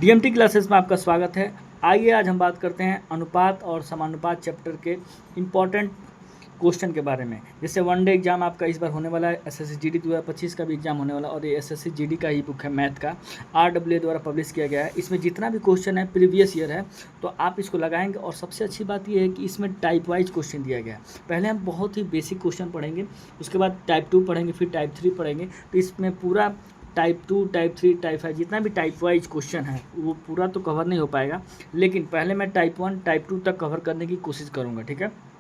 DMT classes में आपका स्वागत है। आइए आज हम बात करते हैं अनुपात और समानुपात चैप्टर के इम्पॉर्टेंट क्वेश्चन के बारे में। जैसे वनडे एग्जाम आपका इस बार होने वाला है, एसएससी जीडी 2025 का भी एग्जाम होने वाला है और ये एसएससी जीडी का ही बुक है मैथ का, आरडब्ल्यूए द्वारा पब्लिश किया गया है। इसमें जितना भी क्वेश्चन है प्रीवियस ईयर है, तो आप इसको लगाएंगे। और सबसे अच्छी बात ये है कि इसमें टाइप वाइज क्वेश्चन दिया गया है। पहले हम बहुत ही बेसिक क्वेश्चन पढ़ेंगे, उसके बाद टाइप 2 पढ़ेंगे, फिर टाइप 3 पढ़ेंगे। तो इसमें पूरा टाइप 2, टाइप 3, टाइप 5 जितना भी टाइप वाइज क्वेश्चन है वो पूरा तो कवर नहीं हो पाएगा, लेकिन पहले मैं टाइप 1, टाइप 2 तक कवर करने की कोशिश करूँगा। ठीक है,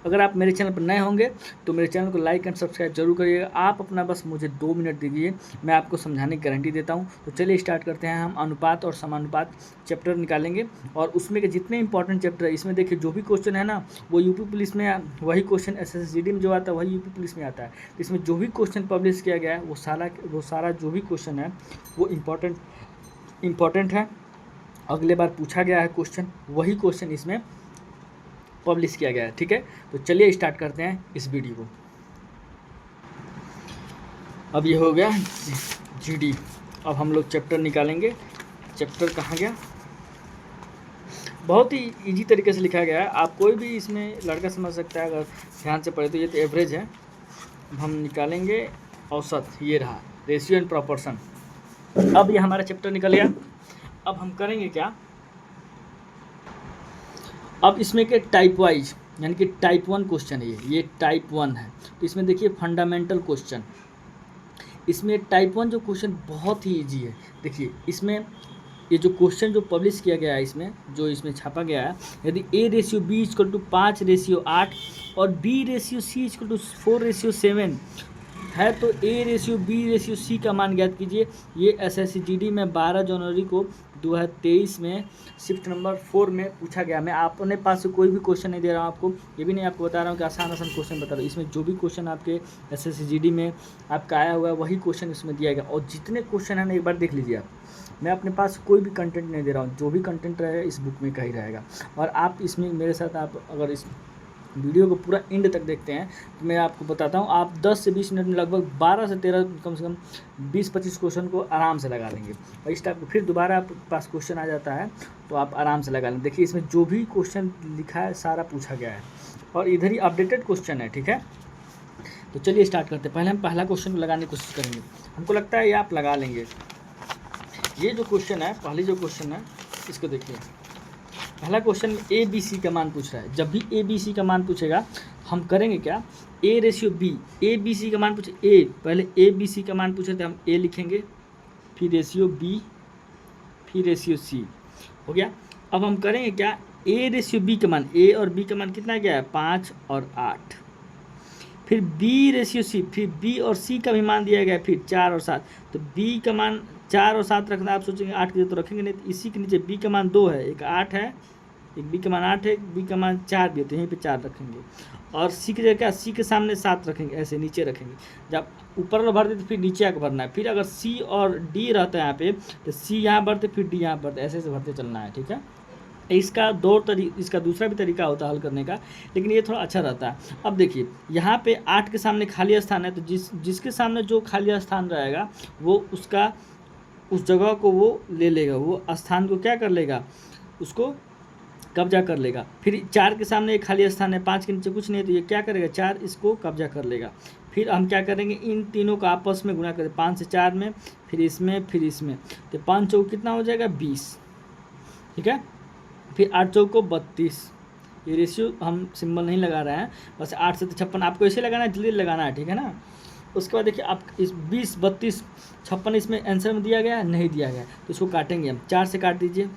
अगर आप मेरे चैनल पर नए होंगे तो मेरे चैनल को लाइक एंड सब्सक्राइब जरूर करिएगा। आप अपना बस मुझे 2 मिनट दीजिए, मैं आपको समझाने की गारंटी देता हूँ। तो चलिए स्टार्ट करते हैं। हम अनुपात और समानुपात चैप्टर निकालेंगे और उसमें के जितने इंपॉर्टेंट चैप्टर है, इसमें देखिए जो भी क्वेश्चन है ना, वो यूपी पुलिस में वही क्वेश्चन एसएससी जीडी में जो आता है वही यूपी पुलिस में आता है। तो इसमें जो भी क्वेश्चन पब्लिश किया गया है वो सारा जो भी क्वेश्चन है वो इम्पॉर्टेंट है। अगले बार पूछा गया है क्वेश्चन, वही क्वेश्चन इसमें पब्लिश किया गया है। ठीक है, तो चलिए स्टार्ट करते हैं इस वीडियो को। अब ये हो गया जीडी। अब हम लोग चैप्टर निकालेंगे। चैप्टर कहाँ गया? बहुत ही इजी तरीके से लिखा गया है, आप कोई भी इसमें लड़का समझ सकता है अगर ध्यान से पढ़े तो। ये तो एवरेज है। अब हम निकालेंगे औसत, ये रहा रेशियो एंड प्रॉपोर्शन। अब ये हमारा चैप्टर निकल गया। अब हम करेंगे क्या, अब इसमें के टाइप वाइज यानी कि टाइप 1 क्वेश्चन है, ये टाइप 1 है। तो इसमें देखिए फंडामेंटल क्वेश्चन, इसमें टाइप 1 जो क्वेश्चन बहुत ही इजी है। देखिए इसमें ये जो क्वेश्चन जो पब्लिश किया गया है, इसमें जो इसमें छापा गया है, यदि A/B = 5/8 और B/C = 4/7 है तो A/B/C का मान ज्ञात कीजिए। ये एसएससी जीडी में 12 जनवरी को 2023 में शिफ्ट नंबर 4 में पूछा गया। मैं अपने पास से कोई भी क्वेश्चन नहीं दे रहा हूँ आपको, ये भी नहीं आपको बता रहा हूँ कि आसान क्वेश्चन बता रहा हूँ। इसमें जो भी क्वेश्चन आपके एसएससी जीडी में आपका आया हुआ है वही क्वेश्चन इसमें दिया गया। और जितने क्वेश्चन है ना, एक बार देख लीजिए आप। मैं अपने पास कोई भी कंटेंट नहीं दे रहा हूँ, जो भी कंटेंट रहेगा इस बुक में का ही रहेगा। और आप इसमें मेरे साथ आप अगर इस वीडियो को पूरा एंड तक देखते हैं तो मैं आपको बताता हूँ, आप 10 से 20 मिनट में लगभग 12 से 13 कम से कम 20-25 क्वेश्चन को आराम से लगा लेंगे। और इस टाइप को फिर दोबारा आप पास क्वेश्चन आ जाता है तो आप आराम से लगा लेंगे। देखिए इसमें जो भी क्वेश्चन लिखा है सारा पूछा गया है और इधर ही अपडेटेड क्वेश्चन है। ठीक है, तो चलिए स्टार्ट करते हैं। पहले हम पहला क्वेश्चन को लगाने की कोशिश करेंगे। हमको लगता है ये आप लगा लेंगे। ये जो क्वेश्चन है, पहले जो क्वेश्चन है इसको देखिए। पहला क्वेश्चन में ABC का मान पूछ रहा है। जब भी ABC का मान पूछेगा हम करेंगे क्या, A/B। ABC का मान पूछे A, पहले ABC का मान पूछे तो हम A लिखेंगे, फिर रेशियो B, फिर रेशियो C। हो गया। अब हम करेंगे क्या, A/B का मान, A और B का मान कितना गया है, 5 और 8। फिर B/C, फिर B और C का भी मान दिया गया है, फिर 4 और 7। तो B का मान 4 और 7 रखना, आप सोचेंगे 8 के तो रखेंगे नहीं, तो इसी के नीचे B का मान 2 है, एक 8 है, एक B का मान 8 है, एक B का मान 4 भी है, तो यहीं पे 4 रखेंगे। और C की जगह C के सामने 7 रखेंगे, ऐसे नीचे रखेंगे। जब ऊपर वाला भर दे तो फिर नीचे आकर भरना है। फिर अगर C और D रहता है यहाँ पे तो C यहाँ भरते, फिर D यहाँ भरते, ऐसे भरते चलना है। ठीक है, इसका इसका दूसरा भी तरीका होता है हल करने का, लेकिन ये थोड़ा अच्छा रहता है। अब देखिए यहाँ पे 8 के सामने खाली स्थान है, तो जिसके सामने जो खाली स्थान रहेगा वो उस जगह को वो ले लेगा, वो स्थान को क्या कर लेगा, उसको कब्जा कर लेगा। फिर 4 के सामने एक खाली स्थान है, 5 के नीचे कुछ नहीं है, तो ये क्या करेगा, 4 इसको कब्जा कर लेगा। फिर हम क्या करेंगे, इन तीनों को आपस में गुणा करें, 5 से 4 में, फिर इसमें, तो 5 चौक कितना हो जाएगा, 20। ठीक है, फिर 8 चौक को 32। ये रेशियो हम सिंबल नहीं लगा रहे हैं, बस 8 से 56 आपको ऐसे लगाना है, जल्दी लगाना है। ठीक है ना। उसके बाद देखिए आप इस 20, 32, 56 इसमें आंसर में दिया गया है, नहीं दिया गया, तो इसको काटेंगे हम। 4 से काट दीजिए,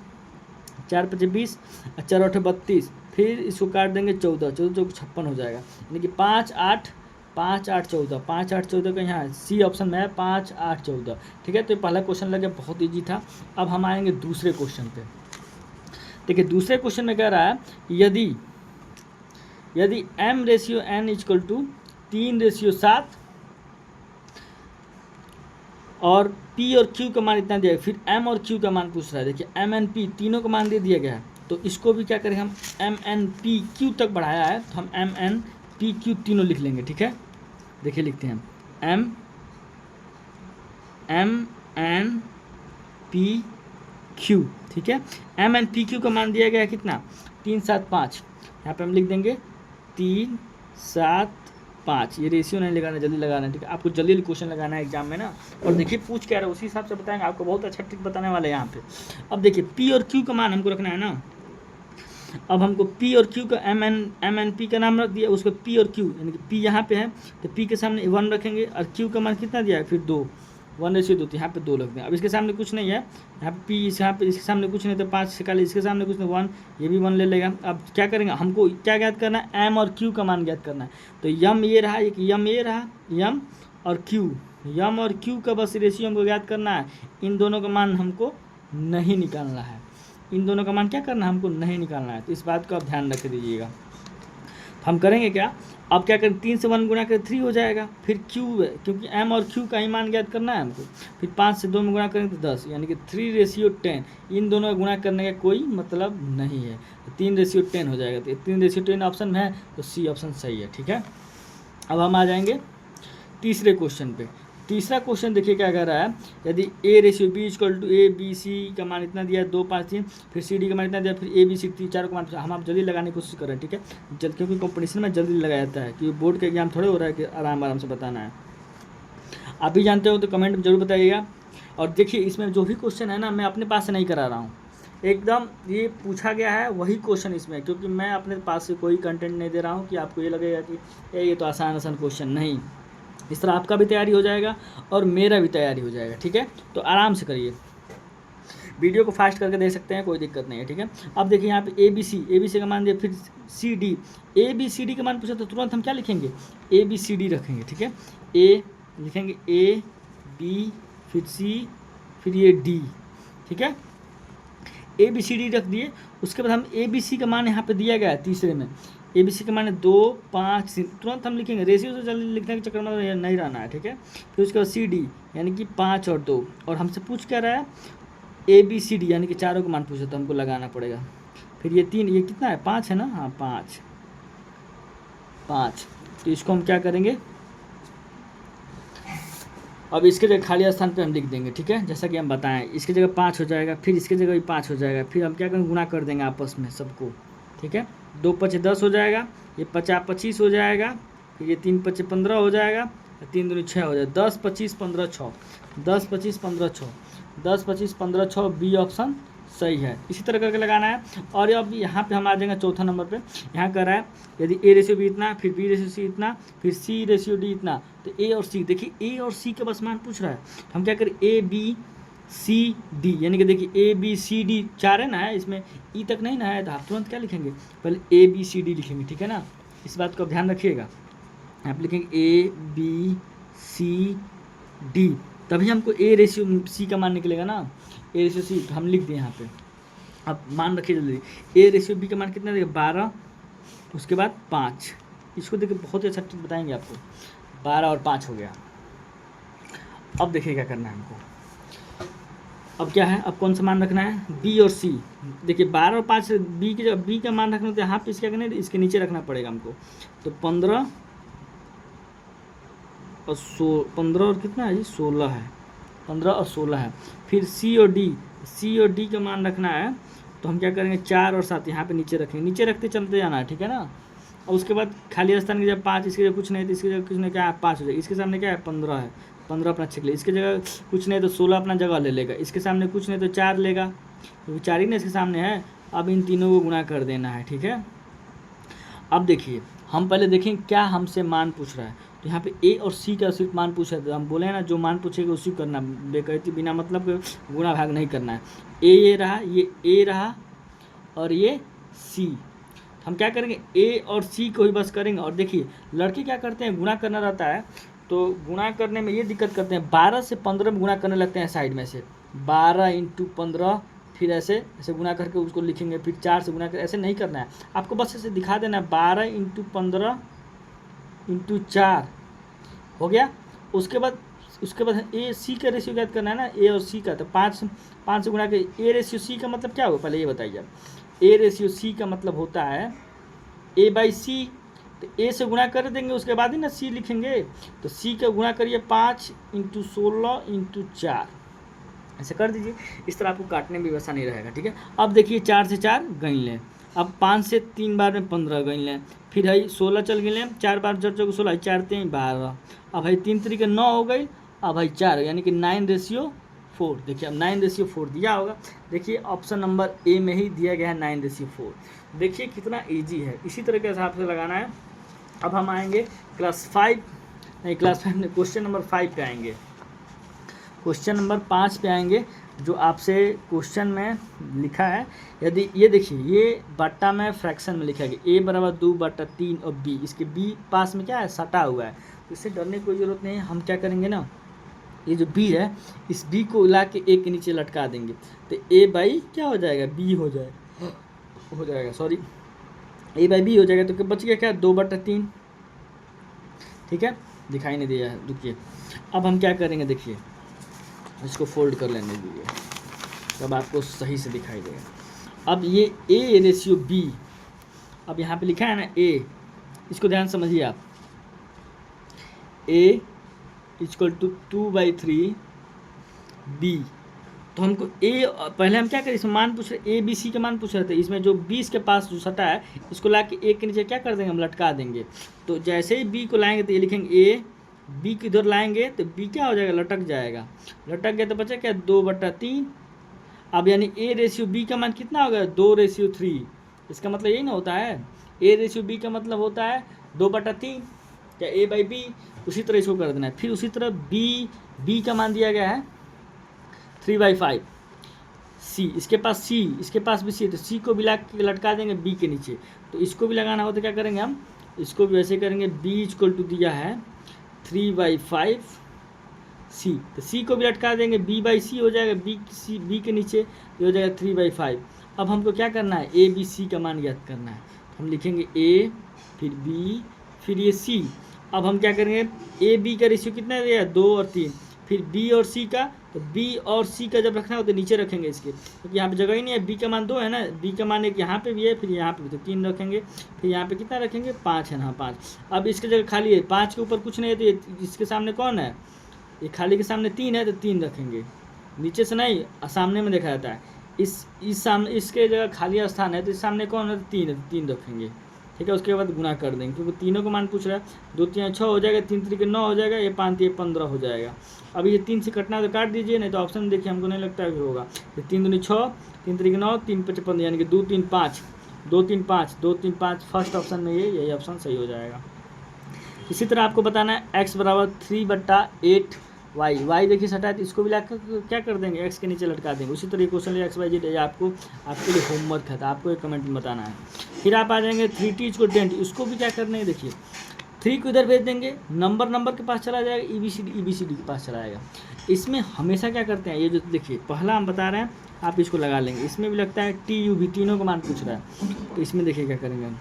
4 × 5 = 20, 4 × 8 = 32। फिर इसको काट देंगे 14 चौक 56 हो जाएगा, यानी कि 5, 8, 14, 5, 8, 14 का यहाँ C ऑप्शन में है, 5, 8, 14। ठीक है, तो पहला क्वेश्चन लगे बहुत ईजी था। अब हम आएंगे दूसरे क्वेश्चन पे। देखिए दूसरे क्वेश्चन में कह रहा है यदि M/N = 3/7 और P और Q का मान इतना दिया है, फिर M और Q का मान पूछ रहा है। देखिए MNP तीनों का मान दे दिया गया है, तो इसको भी क्या करेंगे हम, MNPQ तक बढ़ाया है तो हम MNPQ तीनों लिख लेंगे। ठीक है, देखिए लिखते हैं MNP क्यू, ठीक है। एम एन पी क्यू का मान दिया गया है कितना, 3 7 5, यहाँ पे हम लिख देंगे 3 7 5। ये रेशियो नहीं लगाना, जल्दी लगाना है, ठीक है। आपको जल्दी क्वेश्चन लगाना है एग्जाम में ना, और देखिए पूछ क्या रहा है उसी हिसाब से बताएंगे, आपको बहुत अच्छा ट्रिक बताने वाला है यहाँ पे। अब देखिए पी और क्यू का मान हमको रखना है ना, अब हमको पी और क्यू का एम एन पी का नाम रख दिया, उसको पी और क्यू यानी कि पी यहाँ पे है तो पी के सामने 1 रखेंगे, और क्यू का मान कितना दिया है फिर 2, 1:2, तो यहाँ पे 2 रख दें। अब इसके सामने कुछ नहीं है, यहाँ पे पी, यहाँ पे इसके सामने कुछ नहीं तो 5 से काले, इसके सामने कुछ नहीं 1, ये भी 1 ले लेगा। अब क्या करेंगे, हमको क्या ज्ञात करना है, एम और क्यू का मान ज्ञात करना है। तो यम ये रहा, एक यम ये रहा, यम और क्यू का बस रेशियो हमको ज्ञात करना है। इन दोनों का मान हमको नहीं निकालना है, इन दोनों का मान क्या करना है, हमको नहीं निकालना है। तो इस बात को आप ध्यान रख दीजिएगा। हम करेंगे क्या, अब क्या करें, 3 से 1 गुणा करें 3 हो जाएगा, फिर क्यू है क्योंकि एम और क्यू का ही मान ज्ञात करना है हमको, फिर 5 से 2 में गुणा करेंगे तो 10, यानी कि 3:10। इन दोनों का गुणा करने का कोई मतलब नहीं है, तो 3:10 हो जाएगा। तो 3:10 ऑप्शन में है तो सी ऑप्शन सही है, ठीक है। अब हम आ जाएंगे तीसरे क्वेश्चन पे। तीसरा क्वेश्चन देखिए क्या कह रहा है, यदि A/B = ABC का मान इतना दिया है 2 5 3, फिर CD का मान इतना दिया, फिर ABC चारों का मान, हम आप जल्दी लगाने की कोशिश कर रहे हैं, ठीक है, जल्द, क्योंकि कंपटीशन में जल्दी लगाया जाता है, क्योंकि बोर्ड का एग्जाम थोड़े हो रहा है कि आराम से बताना है। आप भी जानते हो तो कमेंट में जरूर बताइएगा। और देखिए इसमें जो भी क्वेश्चन है ना, मैं अपने पास से नहीं करा रहा हूँ, एकदम ये पूछा गया है वही क्वेश्चन इसमें, क्योंकि मैं अपने पास से कोई कंटेंट नहीं दे रहा हूँ कि आपको ये लगेगा कि ये तो आसान क्वेश्चन नहीं। इस तरह आपका भी तैयारी हो जाएगा और मेरा भी तैयारी हो जाएगा, ठीक है। तो आराम से करिए, वीडियो को फास्ट करके देख सकते हैं, कोई दिक्कत नहीं है, ठीक है। अब देखिए यहाँ पे ABC का मान दिया, फिर CD, ABCD का मान पूछा तो तुरंत हम क्या लिखेंगे, ABCD रखेंगे, ठीक है। A लिखेंगे, A B फिर C फिर ये D, ठीक है। ABCD रख दिए, उसके बाद हम ABC का मान यहाँ पे दिया गया है तीसरे में, ABC का मान 2 5 तुरंत हम लिखेंगे, रेशियो से जल्दी लिखने के चक्कर में नहीं रहना है, ठीक है। फिर उसके बाद CD यानी कि 5 और 2, और हमसे पूछ क्या रहा है, ABCD यानी कि चारों का मान पूछा तो हमको लगाना पड़ेगा। फिर ये 3, ये कितना है, 5 है ना, हाँ 5, तो इसको हम क्या करेंगे, अब इसके जगह खाली स्थान पे हम लिख देंगे, ठीक है, जैसा कि हम बताएं, इसकी जगह 5 हो जाएगा, फिर इसकी जगह भी 5 हो जाएगा, फिर हम क्या करेंगे, गुणा कर देंगे आपस में सबको, ठीक है। 2 5 10 हो जाएगा, ये 50 25 हो जाएगा, फिर ये 3 5 15 हो जाएगा, 3 दूनी 6 हो जाएगा, 10 25 15 6, 10 25 15 6, 10 25 15 6, बी ऑप्शन सही है। इसी तरह करके लगाना है। और अब यहाँ पे हम आ जाएंगे चौथा नंबर पे, यहाँ कर रहा है यदि A/B इतना, फिर B/C इतना, फिर C/D इतना, तो A और C, देखिए A और C का बस मान पूछ रहा है, हम क्या करें, ABCD यानी कि देखिए ABCD 4 है ना, इसमें E तक नहीं ना है, तो आप तुरंत क्या लिखेंगे, पहले ABCD लिखेंगे, ठीक है ना। इस बात को आप ध्यान रखिएगा, आप लिखेंगे ABCD, तभी हमको A/C का मान निकलेगा ना, A/C, तो हम लिख दें यहाँ पे। अब मान रखिए जल्दी, A/B का मान कितना देगा, 12, उसके बाद 5, इसको देखिए बहुत ही अच्छा ट्रिक बताएंगे आपको, 12 और 5 हो गया। अब देखिए क्या करना है हमको, अब क्या है, अब कौन सा मान रखना है, B और C, देखिए 12 और 5 B की जगह B का मान रखना, तो यहाँ पे इसका करना है, इसके नीचे रखना पड़ेगा हमको, तो 15 और कितना है जी, 16 है, 15 और 16 है। फिर C और D का मान रखना है, तो हम क्या करेंगे, 4 और 7 यहाँ पे नीचे रखेंगे, नीचे रखते चलते जाना है, ठीक है ना। और उसके बाद खाली स्थान की जगह 5, इसकी जगह कुछ नहीं तो इसकी जगह कुछ नहीं, क्या है 5 हो जाएगा, इसके सामने क्या है 15 है, 15 अपना छेक ले, इसकी जगह कुछ नहीं तो 16 अपना जगह ले लेगा, इसके सामने कुछ नहीं तो 4 लेगा, क्योंकि 4 ही ना इसके सामने है। अब इन तीनों को गुणा कर देना है, ठीक है। अब देखिए हम पहले देखें क्या हमसे मान पूछ रहा है, तो यहाँ पे A और C का सिर्फ मान पूछा है, तो हम बोले ना जो मान पूछेगा उसी करना, बेकैती बिना मतलब गुणा भाग नहीं करना है। ये रहा, ये A रहा और ये C, हम क्या करेंगे, A और C को ही बस करेंगे। और देखिए लड़के क्या करते हैं, गुणा करना रहता है तो गुणा करने में ये दिक्कत करते हैं, 12 से 15 में गुणा करने लगते हैं साइड में से, 12 × 15, फिर ऐसे गुणा करके उसको लिखेंगे, फिर 4 से गुणा कर, ऐसे नहीं करना है आपको, बस ऐसे दिखा देना है, 12 × 15 × 4 हो गया। उसके बाद A/C का रेशियो ज्ञात करना है ना, A और C का, तो 5 से गुणा कर, A/C का मतलब क्या होगा, पहले ये बताइए आप। A/C का मतलब होता है A/C, तो A से गुणा कर देंगे, उसके बाद ही ना C लिखेंगे, तो C का गुणा करिए 5 × 16 × 4, ऐसे कर दीजिए, इस तरह आपको काटने में भी वैसा नहीं रहेगा, ठीक है। अब देखिए 4 से 4 गिन लें, अब 5 से 3 बार में 15 गिन लें, फिर है 16 चल गिन 4 बार 4 चौके 16, 4 3 12, अब भाई 3 तरीके 9 हो गई, अब भाई 4 यानी कि 9:4। देखिए अब 9:4 दिया होगा, देखिए ऑप्शन नंबर ए में ही दिया गया है 9:4। देखिए कितना ईजी है, इसी तरह के हिसाब से लगाना है। अब हम आएंगे क्लास 5 नहीं, क्वेश्चन नंबर 5 पे आएंगे, क्वेश्चन नंबर 5 पे आएंगे, जो आपसे क्वेश्चन में लिखा है। यदि ये देखिए, ये बट्टा में फ्रैक्शन में लिखा गया a = 2/3 और b, इसके b पास में क्या है, सटा हुआ है, तो इससे डरने की कोई ज़रूरत नहीं है। हम क्या करेंगे ना, ये जो b है, इस b को ला के a के नीचे लटका देंगे, तो a/, क्या हो जाएगा, b हो जाएगा सॉरी, a/b हो जाएगा, तो बच गया क्या, 2/3, ठीक है, दिखाई नहीं दिया है, रुकिए। अब हम क्या करेंगे, देखिए इसको फोल्ड कर लेने दीजिए, तब आपको सही से दिखाई देगा। अब ये a/b, अब यहाँ पे लिखा है ना a, इसको ध्यान समझिए आप, a = 2/3 b, तो हमको a, पहले हम क्या करें, इसमें मान पूछ रहे, a b c का मान पूछ रहे थे, इसमें जो b इसके पास जो सटा है, इसको ला के a के नीचे क्या कर देंगे, हम लटका देंगे। तो जैसे ही b को लाएंगे तो ये लिखेंगे a, b की इधर लाएंगे तो b क्या हो जाएगा, लटक जाएगा, लटक गया तो बचा क्या, 2/3। अब यानी a/b का मान कितना हो गया, 2/3। इसका मतलब यही ना होता है, a/b का मतलब होता है 2/3, क्या a/b, उसी तरह इसको कर देना है। फिर उसी तरह b का मान दिया गया है 3/5, c, इसके पास भी c है, तो c को भी ला के लटका देंगे b के नीचे। तो इसको भी लगाना हो तो क्या करेंगे हम, इसको भी वैसे करेंगे, b = दिया है 3/5 c, तो c को भी लटका देंगे, b/c हो जाएगा, b के नीचे ये हो जाएगा 3/5। अब हमको क्या करना है, a b c का मान ज्ञात करना है, तो हम लिखेंगे a, फिर b, फिर ये c। अब हम क्या करेंगे, a b का रेशियो कितना दिया है, 2 और 3, फिर b और c का, तो b और c का जब रखना हो तो नीचे रखेंगे इसके, क्योंकि यहाँ पे जगह ही नहीं है, b का मान 2 है ना, b का मान एक यहाँ पे भी है, फिर यहाँ पे भी, तो 3 रखेंगे, फिर यहाँ पे कितना रखेंगे, 5 है ना, 5। अब इसकी जगह खाली है, 5 के ऊपर कुछ नहीं है, तो ये इसके सामने कौन है, ये खाली के सामने 3 है, तो 3 रखेंगे, नीचे से नहीं, सामने में देखा जाता है, इस सामने इसके जगह खाली स्थान है, तो इस सामने कौन है, 3 है, तो 3 रखेंगे, ठीक है। उसके बाद गुना कर देंगे, क्योंकि तीनों का मान पूछ रहा है, 2 3 6 हो जाएगा, 3 3 9 हो जाएगा, ये 5 3 15 हो जाएगा। अब ये 3 से कटना तो काट दीजिए, नहीं तो ऑप्शन देखिए, हमको नहीं लगता है होगा। तो 3 दूनी 6, 3 3 9, 3 5 15, यानी कि 2 3 5, 2 3 5, 2 3 5, फर्स्ट ऑप्शन में यही ऑप्शन सही हो जाएगा। इसी तरह आपको बताना है x = 3/8 y देखिए सटा है, तो इसको भी ला कर क्या कर देंगे, x के नीचे लटका देंगे। उसी तरह क्वेश्चन x y z आपके लिए होमवर्क है, तो आपको एक कमेंट में बताना है। फिर आप आ जाएंगे 3t = 10, इसको भी क्या करना है, देखिए 3 को इधर भेज देंगे, नंबर के पास चला जाएगा, EBCD के पास चला जाएगा। इसमें हमेशा क्या करते हैं, ये जो देखिए पहला हम बता रहे हैं, आप इसको लगा लेंगे, इसमें भी लगता है TU भी, तीनों का मान पूछ रहा है, तो इसमें देखिए क्या करेंगे हम,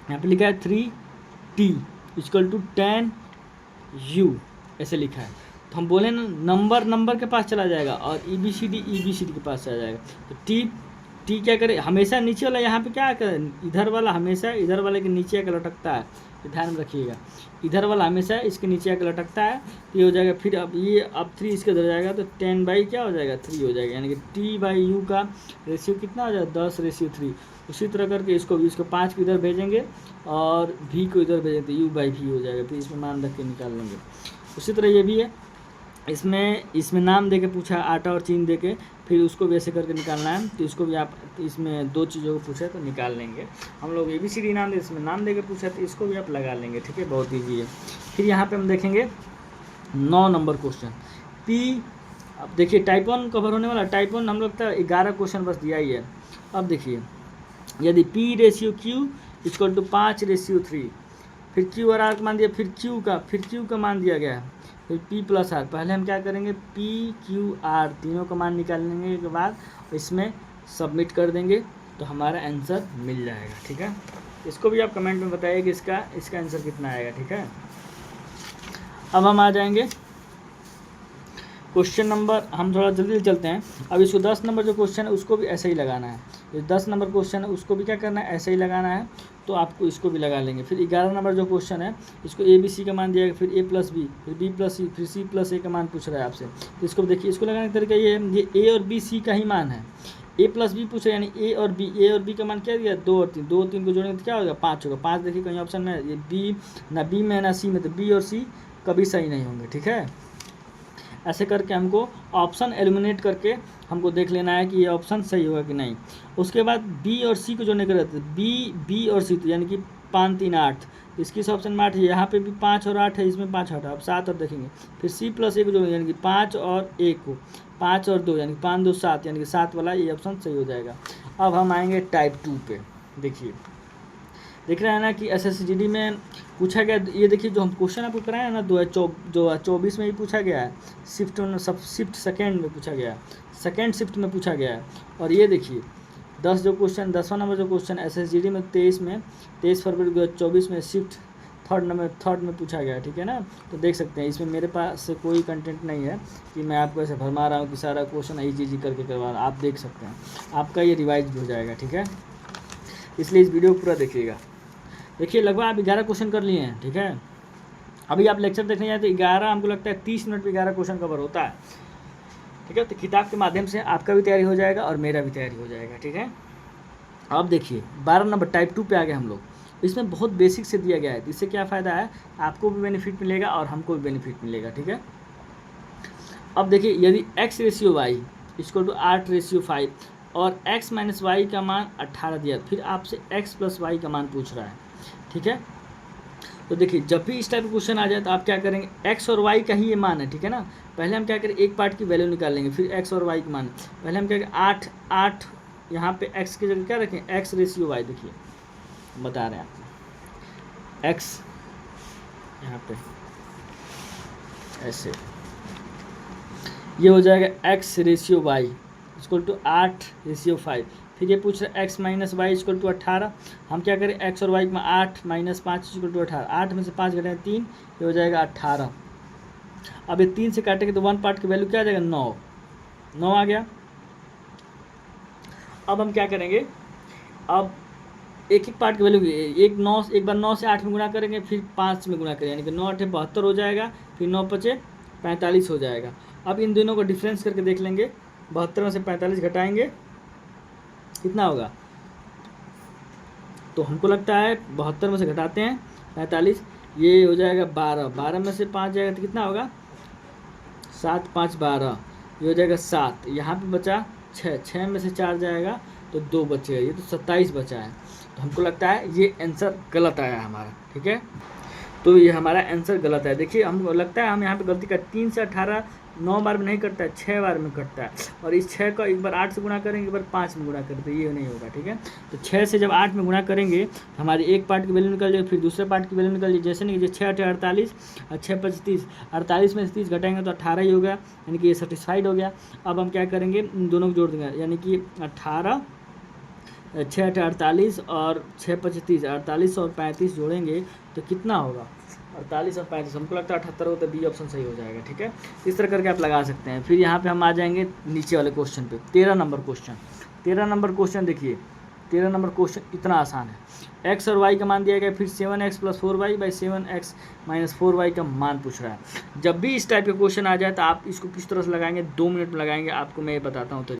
यहाँ पे लिखा है 3t = 10u, ऐसे लिखा है, तो हम बोले ना नंबर के पास चला जाएगा, और EBCD के पास चला जाएगा। तो टी क्या करे, हमेशा नीचे वाला यहाँ पे क्या करें, इधर वाला हमेशा इधर वाले के नीचे आकर लटकता है, तो ध्यान में रखिएगा, इधर वाला हमेशा इसके नीचे आकर लटकता है, तो ये हो जाएगा। फिर अब 3 इसके इधर जाएगा, तो 10 क्या हो जाएगा, 3 हो जाएगा, यानी कि t/u का रेशियो कितना हो जाएगा, 10:3। उसी तरह करके इसको 5 को इधर भेजेंगे, और v को इधर भेजेंगे, तो u/v हो जाएगा, फिर इसमें मान रख के निकाल लेंगे। उसी तरह ये भी है, इसमें नाम देके पूछा, आटा और चीनी देके, फिर उसको भी ऐसे करके निकालना है, तो इसको भी आप इसमें 2 चीज़ों को पूछा तो निकाल लेंगे। हम लोग ABCD नाम दे, इसमें नाम देके पूछा तो इसको भी आप लगा लेंगे, ठीक है, बहुत ईजी है। फिर यहाँ पे हम देखेंगे 9 नंबर क्वेश्चन P। अब देखिए टाइप 1 कवर होने वाला, टाइप 1 हम लोग तो 11 क्वेश्चन बस दिया ही है। अब देखिए यदि P/Q = 5/3, फिर Q और R का मान दिया, फिर Q का मान दिया गया है, फिर P + R। पहले हम क्या करेंगे, P Q R तीनों का मान निकालने के बाद इसमें सबमिट कर देंगे, तो हमारा आंसर मिल जाएगा, ठीक है। इसको भी आप कमेंट में बताइए कि इसका आंसर कितना आएगा, ठीक है। अब हम आ जाएंगे क्वेश्चन नंबर हम थोड़ा जल्दी चलते हैं। अब इसको 10 नंबर जो क्वेश्चन है उसको भी ऐसे ही लगाना है। ये 10 नंबर क्वेश्चन है उसको भी क्या करना है, ऐसे ही लगाना है। तो आपको इसको भी लगा लेंगे। फिर 11 नंबर जो क्वेश्चन है इसको ए बी सी का मान दिया गया, फिर ए प्लस बी, फिर बी प्लस सी, फिर सी प्लस ए का मान पूछ रहा है आपसे। तो इसको देखिए, इसको लगाने का तरीका ये है, ये ए और बी सी का ही मान है। ए प्लस बी पूछ रहे हैं, यानी ए और बी का मान क्या दिया, 2 और 3, 2 और 3 को जोड़ेंगे तो क्या होगा, 5 होगा। 5 देखिए कहीं ऑप्शन में ये बी में ना सी में, तो बी और सी कभी सही नहीं होंगे, ठीक है। ऐसे करके हमको ऑप्शन एलिमिनेट करके हमको देख लेना है कि ये ऑप्शन सही होगा कि नहीं। उसके बाद बी और सी को जोड़ने के रहते हैं, बी और सी, तो यानी कि 5 3 8, इसकी ऑप्शन में 8 है, यहाँ पे भी 5 और 8 है, इसमें 5 8 है, अब 7 और देखेंगे। फिर सी प्लस ए को जोड़ेंगे, यानी कि 5 और 1 को, 5 और 2 यानी कि 5 2 7, यानी कि 7 वाला ये ऑप्शन सही हो जाएगा। अब हम आएंगे टाइप 2 पे। देखिए देख रहे हैं ना कि SSGD में पूछा गया, ये देखिए जो हम क्वेश्चन आपको कराए हैं ना 2024 में ही पूछा गया है, शिफ्ट सेकेंड में पूछा गया है, सेकेंड शिफ्ट में पूछा गया है। और ये देखिए 10वां नंबर जो क्वेश्चन SSGD में 23 फरवरी 2024 में शिफ्ट थर्ड में पूछा गया है, ठीक है ना। तो देख सकते हैं इसमें मेरे पास से कोई कंटेंट नहीं है कि मैं आपको ऐसे भरमा रहा हूँ कि सारा क्वेश्चन इजी करके करवा रहा हूँ। आप देख सकते हैं, आपका ये रिवाइज भी हो जाएगा, ठीक है। इसलिए इस वीडियो को पूरा देखिएगा। देखिए लगभग आप 11 क्वेश्चन कर लिए हैं, ठीक है। अभी आप लेक्चर देखने जाए तो 11, हमको लगता है 30 मिनट में 11 क्वेश्चन कवर होता है, ठीक है। तो किताब के माध्यम से आपका भी तैयारी हो जाएगा और मेरा भी तैयारी हो जाएगा, ठीक है। अब देखिए 12 नंबर टाइप 2 पे आ गए हम लोग। इसमें बहुत बेसिक से दिया गया है, इससे क्या फ़ायदा है, आपको भी बेनिफिट मिलेगा और हमको भी बेनिफिट मिलेगा, ठीक है। अब देखिए यदि x ratio y equal to 8:5 और x माइनस वाई का मान 18 दिया, फिर आपसे x प्लस वाई का मान पूछ रहा है, ठीक है। तो देखिए जब भी इस टाइप का क्वेश्चन आ जाए तो आप क्या करेंगे, x और y का ही ये मान है, ठीक है ना। पहले हम क्या करें, एक पार्ट की वैल्यू निकाल लेंगे, फिर x और y का मान। पहले हम क्या करें, 8 यहाँ पे x की जगह क्या रखें, x रेशियो y। देखिए बता रहे हैं आपको, x यहाँ पे ऐसे ये हो जाएगा x ratio y equal to 8:5। फिर ये पूछ रहा है x minus y equal to 18। हम क्या करें, x और y में 8 माइनस 5 इक्वल टू 18, 8 में से 5 घटाएं 3, ये हो जाएगा 18। अब ये 3 से काटेंगे तो 1 पार्ट की वैल्यू क्या आ जाएगा, 9 आ गया। अब हम क्या करेंगे, अब एक पार्ट की वैल्यू एक बार 9 से 8 में गुणा करेंगे, फिर 5 में गुणा करेंगे, यानी कि 9 8 72 हो जाएगा, फिर 9 5 45 हो जाएगा। अब इन दोनों को डिफरेंस करके देख लेंगे, 72 में से 45 घटाएंगे कितना होगा, तो हमको लगता है 72 में से घटाते हैं 45, ये हो जाएगा 12 में से 5 जाएगा तो कितना होगा, 7 5 12, ये हो जाएगा 7। यहाँ पे बचा 6 में से 4 जाएगा तो 2 बचेगा, ये तो 27 बचा है। तो हमको लगता है ये आंसर गलत आया हमारा, ठीक है। तो ये हमारा आंसर गलत है। देखिए हमको लगता है हम यहाँ पे गलती कर, 3 से 18 9 बार में नहीं कटता है, 6 बार में कटता है। और इस 6 का एक बार 8 से गुणा करेंगे, एक बार 5 में गुणा करें, तो ये नहीं होगा, ठीक है। तो 6 से जब 8 में गुणा करेंगे तो हमारी एक पार्ट की वैल्यू निकल जाएगी, फिर दूसरे पार्ट की वैल्यू निकल जाएगी। जैसे नहीं, 6 8 48 और 6 5 30, 48 में से 30 घटाएंगे तो 18 ही होगा, यानी कि ये सेटिस्फाइड हो गया। अब हम क्या करेंगे, इन दोनों को जोड़ देंगे, यानी कि 18 6 8 48 और 6 5 30, 48 और 35 जोड़ेंगे तो कितना होगा, 48 और 35, हमको लगता है 78 होता है, बी ऑप्शन सही हो जाएगा, ठीक है। इस तरह करके आप लगा सकते हैं। फिर यहाँ पे हम आ जाएंगे नीचे वाले क्वेश्चन पे, 13 नंबर क्वेश्चन। देखिए 13 नंबर क्वेश्चन इतना आसान है, x और y का मान दिया गया, फिर 7x + 4y / 7x - 4y का मान पूछ रहा है। जब भी इस टाइप के क्वेश्चन आ जाए तो आप इसको किस तरह से लगाएंगे, 2 मिनट में लगाएंगे, आपको मैं ये बताता हूँ। तो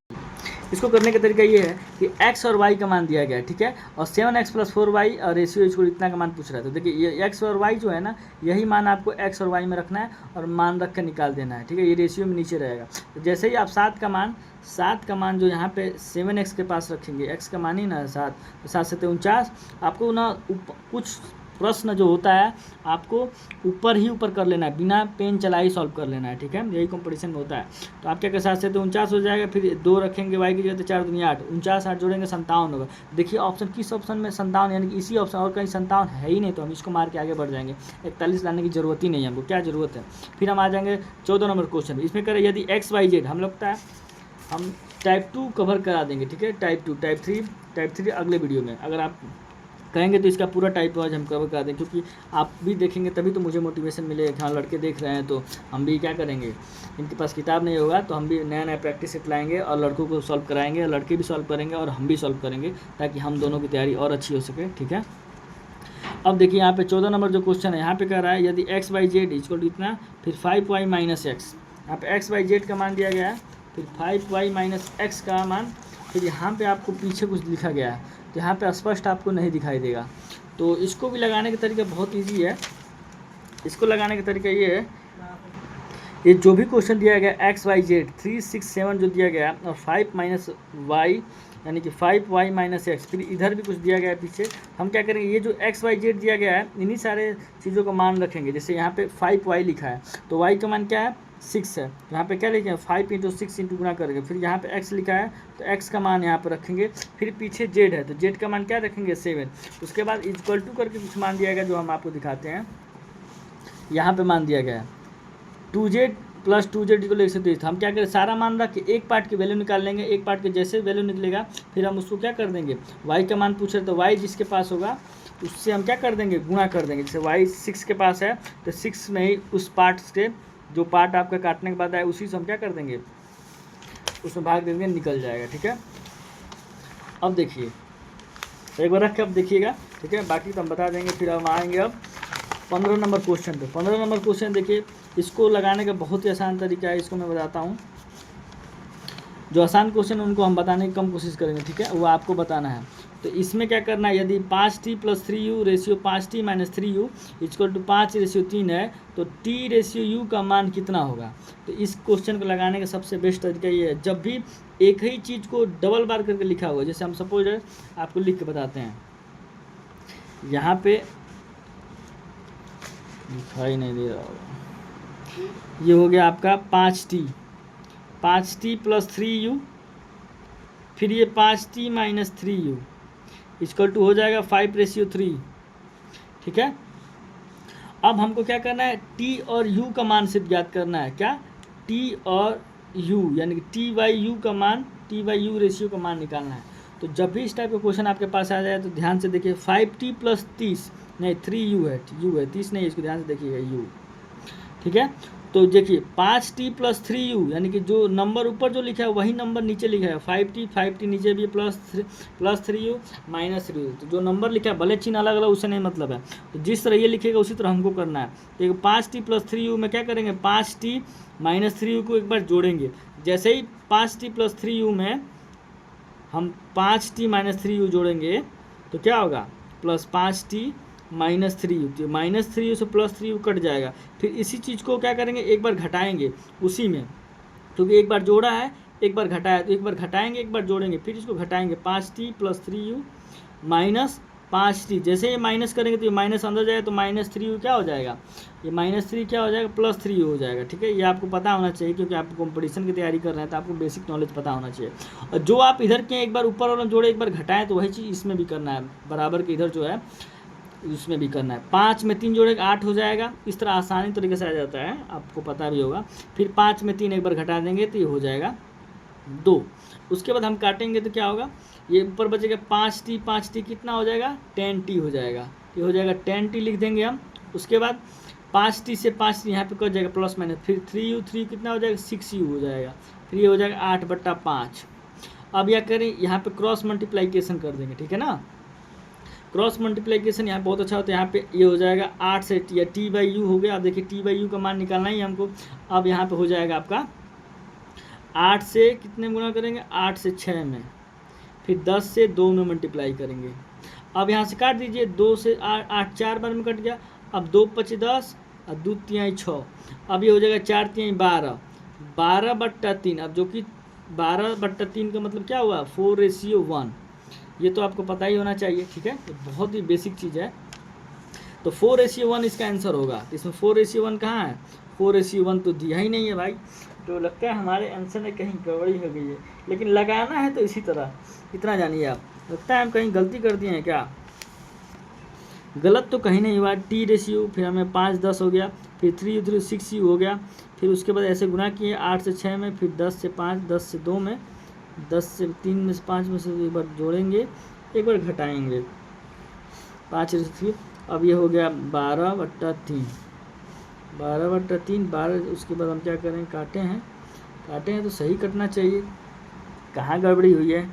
इसको करने का तरीका ये है कि x और y का मान दिया गया है, ठीक है, और 7x + 4y और रेशियो इसको इतना का मान पूछ रहा है। तो देखिए ये x और y जो है ना, यही मान आपको x और y में रखना है और मान रख कर निकाल देना है, ठीक है। ये रेशियो में नीचे रहेगा। तो जैसे ही आप 7 का मान जो यहाँ पे 7x के पास रखेंगे, x का मान ही ना 7, तो 7 से 49, आपको ना कुछ प्रश्न जो होता है आपको ऊपर कर लेना है, बिना पेन चलाए सॉल्व कर लेना है, ठीक है। यही कंपटीशन में होता है। तो आप क्या कर, 7 से 49 हो जाएगा, फिर 2 रखेंगे y की जगह, तो 4 दूनी 8, 49 8 जोड़ेंगे 57 होगा। देखिए ऑप्शन किस ऑप्शन में 57, यानी कि इसी ऑप्शन, और कहीं 57 है ही नहीं, तो हम इसको मार के आगे बढ़ जाएंगे। 41 लाने की जरूरत ही नहीं है हमको, क्या जरूरत है। फिर हम आ जाएंगे 14 नंबर क्वेश्चन। इसमें करें यदि x y z, हम लगता है हम टाइप 2 कवर करा देंगे, ठीक है। टाइप 2 टाइप 3 अगले वीडियो में, अगर आप कहेंगे तो इसका पूरा टाइप वाइज हम कवर कर दें, क्योंकि आप भी देखेंगे तभी तो मुझे मोटिवेशन मिलेगा कि हाँ लड़के देख रहे हैं तो हम भी क्या करेंगे, इनके पास किताब नहीं होगा तो हम भी नया नया प्रैक्टिस सेट लाएंगे और लड़कों को सॉल्व कराएंगे, लड़के भी सॉल्व करेंगे और हम भी सॉल्व करेंगे, ताकि हम दोनों की तैयारी और अच्छी हो सके। ठीक है, अब देखिए यहाँ पे 14 नंबर जो क्वेश्चन है, यहाँ पे कह रहा है यदि x y z equal to इतना, फिर 5y माइनस एक्स, यहाँ पे एक्स वाई जेड का मान दिया गया है, फिर 5y माइनस एक्स का मान, फिर यहाँ पे आपको पीछे कुछ लिखा गया है, तो यहाँ पे स्पष्ट आपको नहीं दिखाई देगा। तो इसको भी लगाने का तरीका बहुत ईजी है। इसको लगाने का तरीका ये है, ये जो भी क्वेश्चन दिया गया एक्स वाई जेड 3 6 7 जो दिया गया और 5 माइनस वाई यानी कि 5y माइनस एक्स, फिर इधर भी कुछ दिया गया है पीछे, हम क्या करेंगे ये जो एक्स वाई जेड दिया गया है इन्हीं सारे चीज़ों का मान रखेंगे। जैसे यहाँ पे 5y लिखा है तो y का मान क्या है 6 है, तो यहाँ पे क्या लिखे हैं 5 × 6 इंटू गुना करेंगे, फिर यहाँ पे x लिखा है तो x का मान यहाँ पर रखेंगे, फिर पीछे z है तो z का मान क्या रखेंगे 7, उसके बाद इक्वल टू करके कुछ मान दिया गया जो हम आपको दिखाते हैं। यहाँ पे मान दिया गया है 2z प्लस 2z को 123, हम क्या करें सारा मान रख के एक पार्ट की वैल्यू निकाल लेंगे, एक पार्ट के जैसे वैल्यू निकलेगा फिर हम उसको क्या कर देंगे y का मान पूछ रहे तो y जिसके पास होगा उससे हम क्या कर देंगे गुणा कर देंगे। जैसे y 6 के पास है तो 6 में ही उस पार्ट से जो पार्ट आपका काटने के बाद आए उसी से हम क्या कर देंगे उसमें भाग देंगे, निकल जाएगा। ठीक है, अब देखिए तो एक बार रख के अब देखिएगा। ठीक है, बाकी तो हम बता देंगे। फिर हम आएंगे अब 15 नंबर क्वेश्चन पे। 15 नंबर क्वेश्चन देखिए, इसको लगाने का बहुत ही आसान तरीका है, इसको मैं बताता हूँ। जो आसान क्वेश्चन उनको हम बताने की कम कोशिश करेंगे, ठीक है, वो आपको बताना है। तो इसमें क्या करना है, यदि 5t + 3u ratio 5t - 3u equal to 5:3 है तो t रेशियो u का मान कितना होगा। तो इस क्वेश्चन को लगाने का सबसे बेस्ट तरीका ये है, जब भी एक ही चीज़ को डबल बार करके लिखा हुआ, जैसे हम सपोज आपको लिख के बताते हैं, यहाँ पे दिखाई नहीं दे रहा होगा, ये हो गया आपका 5t + 3u, फिर ये 5t - 3u इक्वल टू हो जाएगा 5:3। ठीक है, अब हमको क्या करना है, t और u का मान सिर्फ ज्ञात करना है। क्या, t और u यानी कि t/u का मान, t/u रेशियो का मान निकालना है। तो जब भी इस टाइप का क्वेश्चन आपके पास आ जाए तो ध्यान से देखिए, 5t + 30 नहीं 3u है, u है 30 नहीं, इसको ध्यान से देखिएगा u। ठीक है, तो देखिए 5t + 3u यानी कि जो नंबर ऊपर जो लिखा है वही नंबर नीचे लिखा है, 5t नीचे भी +3u - 3u। तो जो नंबर लिखा है भले चिन्ह अलग अलग उससे नहीं मतलब है, तो जिस तरह ये लिखेगा उसी तरह हमको करना है। तो 5t + 3u में क्या करेंगे, 5t - 3u को एक बार जोड़ेंगे। जैसे ही 5t + 3u में हम 5t - 3u जोड़ेंगे तो क्या होगा, +5t - 3u, तो -3u से +3u कट जाएगा। फिर इसी चीज़ को क्या करेंगे, एक बार घटाएंगे उसी में, क्योंकि एक बार जोड़ा है एक बार घटाया, तो एक बार घटाएंगे एक बार जोड़ेंगे, फिर इसको घटाएंगे 5t + 3u - 5t। जैसे ये माइनस करेंगे तो ये माइनस अंदर जाएगा तो -3u क्या हो जाएगा, ये -3 क्या हो जाएगा, +3u हो जाएगा। ठीक है, ये आपको पता होना चाहिए क्योंकि आप कंपटीशन की तैयारी कर रहे हैं तो आपको बेसिक नॉलेज पता होना चाहिए। और जो आप इधर के एक बार ऊपर वाला जोड़े एक बार घटाएं तो वही चीज़ इसमें भी करना है, बराबर के इधर जो है उसमें भी करना है। 5 में 3 जोड़ेगा 8 हो जाएगा, इस तरह आसानी तरीके से आ जाता है, आपको पता भी होगा। फिर 5 में 3 एक बार घटा देंगे तो ये हो जाएगा 2। उसके बाद हम काटेंगे तो क्या होगा, ये ऊपर बचेगा 5t कितना हो जाएगा, 10t हो जाएगा, ये हो जाएगा 10t लिख देंगे हम। उसके बाद 5t से 5t यहाँ पे कट जाएगा प्लस माइनस, फिर 3 कितना हो जाएगा, 6u हो जाएगा, फिर ये हो जाएगा 8/5। अब यह करें, यहाँ पे क्रॉस मल्टीप्लाइकेशन कर देंगे। ठीक है ना, क्रॉस मल्टीप्लिकेशन यहाँ बहुत अच्छा होता है। यहाँ पे ये हो जाएगा 8 से या t/u हो गया। अब देखिए t/u का मान निकालना ही हमको। अब यहाँ पे हो जाएगा आपका 8 से कितने में गुणा करेंगे, 8 से 6 में, फिर 10 से 2 में मल्टीप्लाई करेंगे। अब यहाँ से काट दीजिए, 2 से 8 4 बार में कट गया। अब 2 × 5 = 10 और 2 × 3 = 6। अब ये हो जाएगा 4 × 3 = 12, 12/3। अब जो कि 12/3 का मतलब क्या हुआ, 4:1। ये तो आपको पता ही होना चाहिए। ठीक है, तो बहुत ही बेसिक चीज़ है। तो 4:1 इसका आंसर होगा। तो इसमें 4:1 कहाँ है, 4:1 तो दिया ही नहीं है भाई। तो लगता है हमारे आंसर में कहीं गड़बड़ी हो गई है, लेकिन लगाना है तो इसी तरह, इतना जानिए आप। लगता है हम कहीं गलती कर दिए हैं क्या, गलत तो कहीं नहीं हुआ। t रेशियो, फिर हमें 5 10 हो गया, फिर 3 6u हो गया, फिर उसके बाद ऐसे गुना किए 8 से 6 में, फिर 10 से 5, 10 से 2 में, 10 से 3 में से 5 में से एक बार जोड़ेंगे एक बार घटाएंगे। 5/3। अब ये हो गया 12/3, 12/3, 12। उसके बाद हम क्या करें, काटे हैं तो सही कटना चाहिए, कहाँ गड़बड़ी हुई है।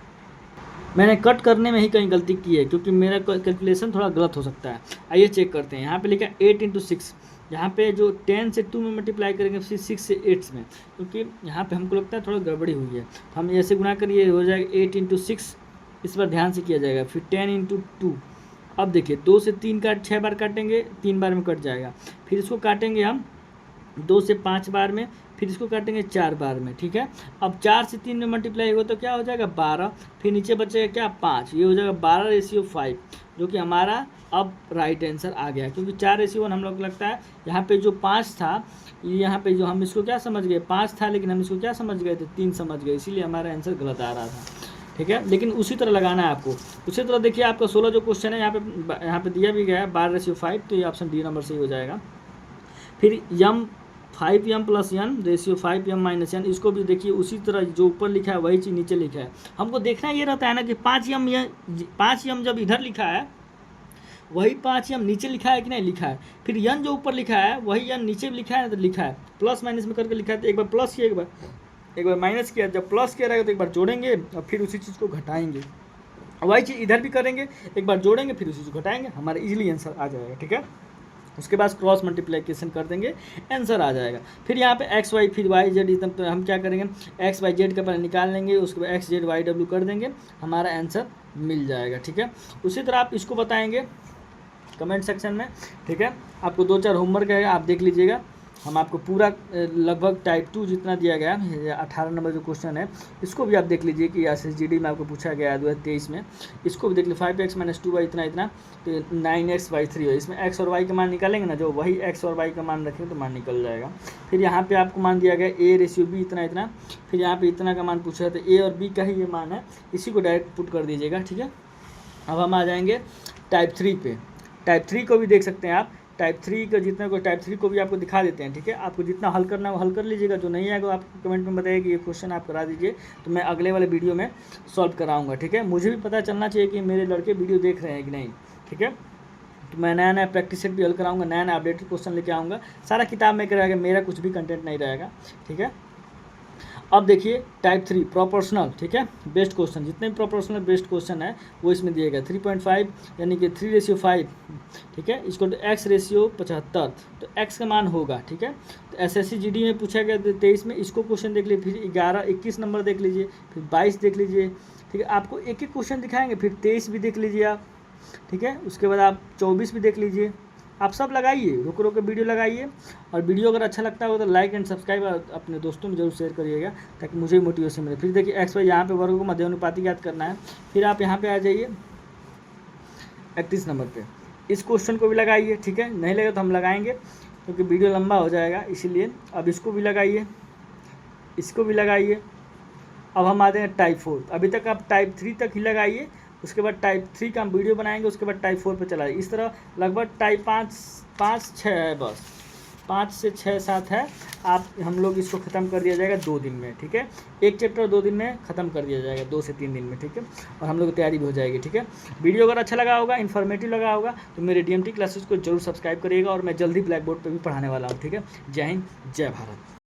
मैंने कट करने में ही कहीं गलती की है, क्योंकि मेरा कैलकुलेशन थोड़ा गलत हो सकता है। आइए चेक करते हैं। यहाँ पे लिखा 8/6, यहाँ पे जो 10 से 2 में मल्टीप्लाई करेंगे, फिर 6 से 8 में, क्योंकि यहाँ पे हमको लगता है थोड़ा गड़बड़ी हुई है। हम ऐसे गुना करिए, हो जाएगा 8/6, इस पर ध्यान से किया जाएगा। फिर 10/2। अब देखिए 2 से 3 का 6 बार काटेंगे, 3 बार में कट जाएगा। फिर इसको काटेंगे हम 2 से 5 बार में, फिर इसको काटेंगे 4 बार में, ठीक है। अब 4 से 3 में मल्टीप्लाई होगा तो क्या हो जाएगा 12, फिर नीचे बचेगा क्या 5, ये हो जाएगा 12/5, जो कि हमारा अब राइट आंसर आ गया। क्योंकि 4/1 हम लोग लगता है यहाँ पे जो 5 था, यहाँ पे जो हम इसको क्या समझ गए 5 था, लेकिन हम इसको क्या समझ गए थे 3 समझ गए, इसीलिए हमारा आंसर गलत आ रहा था, ठीक है। लेकिन उसी तरह लगाना है आपको। उसी तरह देखिए आपका 16 जो क्वेश्चन है यहाँ पे दिया भी गया है 12/5, तो ये ऑप्शन डी नंबर सही हो जाएगा। फिर यम 5m + n ratio 5m - n, इसको भी देखिए उसी तरह जो ऊपर लिखा है वही चीज़ नीचे लिखा है। हमको देखना ये रहता है ना कि 5m जब इधर लिखा है वही 5m नीचे लिखा है कि नहीं लिखा है। फिर n जो ऊपर लिखा है वही n नीचे भी लिखा है, तो लिखा है प्लस माइनस में करके लिखा है। तो एक बार प्लस किया, एक बार माइनस किया। जब प्लस किया रहेगा तो एक बार जोड़ेंगे और फिर उसी चीज़ को घटाएंगे। वही चीज़ इधर भी करेंगे, एक बार जोड़ेंगे फिर उसी चीज़ को घटाएंगे, हमारा इजीली आंसर आ जाएगा, ठीक है। उसके बाद क्रॉस मल्टीप्लिकेशन कर देंगे, आंसर आ जाएगा। फिर यहाँ पे एक्स वाई फिर वाई जेड, एकदम तो हम क्या करेंगे एक्स वाई जेड का पहले निकाल लेंगे, उसके बाद एक्स जेड वाई डब्ल्यू कर देंगे, हमारा आंसर मिल जाएगा, ठीक है। उसी तरह आप इसको बताएंगे कमेंट सेक्शन में, ठीक है। आपको 2-4 होमवर्क है, आप देख लीजिएगा। हम आपको पूरा लगभग टाइप 2 जितना दिया गया है, 18 नंबर जो क्वेश्चन है, इसको भी आप देख लीजिए कि SSGD में आपको पूछा गया है 2023 में। इसको भी देख लीजिए 5x - 2y इतना, तो 9x/3 है। इसमें x और y का मान निकालेंगे ना, जो वही x और y का मान रखेंगे तो मान निकल जाएगा। फिर यहाँ पे आपको मान दिया गया a/b इतना, फिर यहाँ पे इतना का मान पूछा है, तो a और b का ही ये मान है, इसी को डायरेक्ट पुट कर दीजिएगा, ठीक है। अब हम आ जाएंगे टाइप 3 पे। टाइप 3 को भी देख सकते हैं आप। टाइप 3 का जितना को टाइप 3 को भी आपको दिखा देते हैं, ठीक है। आपको जितना हल करना है वो हल कर लीजिएगा, जो नहीं आएगा आप कमेंट में बताइए कि ये क्वेश्चन आप करा दीजिए, तो मैं अगले वाले वीडियो में सॉल्व कराऊंगा, ठीक है। मुझे भी पता चलना चाहिए कि मेरे लड़के वीडियो देख रहे हैं कि नहीं, ठीक है। तो मैं नया प्रैक्टिस सेट भी हल कराऊंगा, नया अपडेटेड क्वेश्चन लेके आऊँगा। सारा किताब में रहेगा, मेरा कुछ भी कंटेंट नहीं रहेगा, ठीक है। अब देखिए टाइप 3 प्रोपोर्शनल, ठीक है। बेस्ट क्वेश्चन, जितने भी प्रोपोर्शनल बेस्ट क्वेश्चन है वो इसमें दिए गए। 3.5 यानी कि 3/5, ठीक है। इसको x/75, तो x का मान होगा, ठीक है। तो SSCGD में पूछा गया 23 में, इसको क्वेश्चन देख लीजिए। फिर 21 नंबर देख लीजिए, फिर 22 देख लीजिए, ठीक है। आपको एक एक क्वेश्चन दिखाएंगे, फिर 23 भी देख लीजिए आप, ठीक है। उसके बाद आप 24 भी देख लीजिए। आप सब लगाइए, रुक के वीडियो लगाइए, और वीडियो अगर अच्छा लगता हो तो लाइक एंड सब्सक्राइब अपने दोस्तों में जरूर शेयर करिएगा, ताकि मुझे मोटिवेशन मिले। फिर देखिए एक्स वाई, यहाँ पे वर्ग को मध्यानुपाती याद करना है। फिर आप यहाँ पे आ जाइए 31 नंबर पे, इस क्वेश्चन को भी लगाइए, ठीक है। नहीं लगे तो हम लगाएंगे, क्योंकि वीडियो लंबा हो जाएगा, इसीलिए। अब इसको भी लगाइए, इसको भी लगाइए। अब हम आते हैं टाइप 4। अभी तक आप टाइप 3 तक ही लगाइए, उसके बाद टाइप 3 का हम वीडियो बनाएंगे, उसके बाद टाइप 4 पे चलाइए। इस तरह लगभग टाइप 5-6 है, बस 5 से 6-7 है। आप हम लोग इसको ख़त्म कर दिया जाएगा 2 दिन में, ठीक है। एक चैप्टर 2 दिन में ख़त्म कर दिया जाएगा, 2 से 3 दिन में, ठीक है। और हम लोग की तैयारी भी हो जाएगी, ठीक है। वीडियो अगर अच्छा लगा होगा, इन्फॉर्मेटिव लगा होगा, तो मेरे DMT क्लासेस को जरूर सब्सक्राइब करिएगा, और मैं जल्दी ब्लैक बोर्ड पर भी पढ़ाने वाला हूँ, ठीक है। जय हिंद, जय भारत।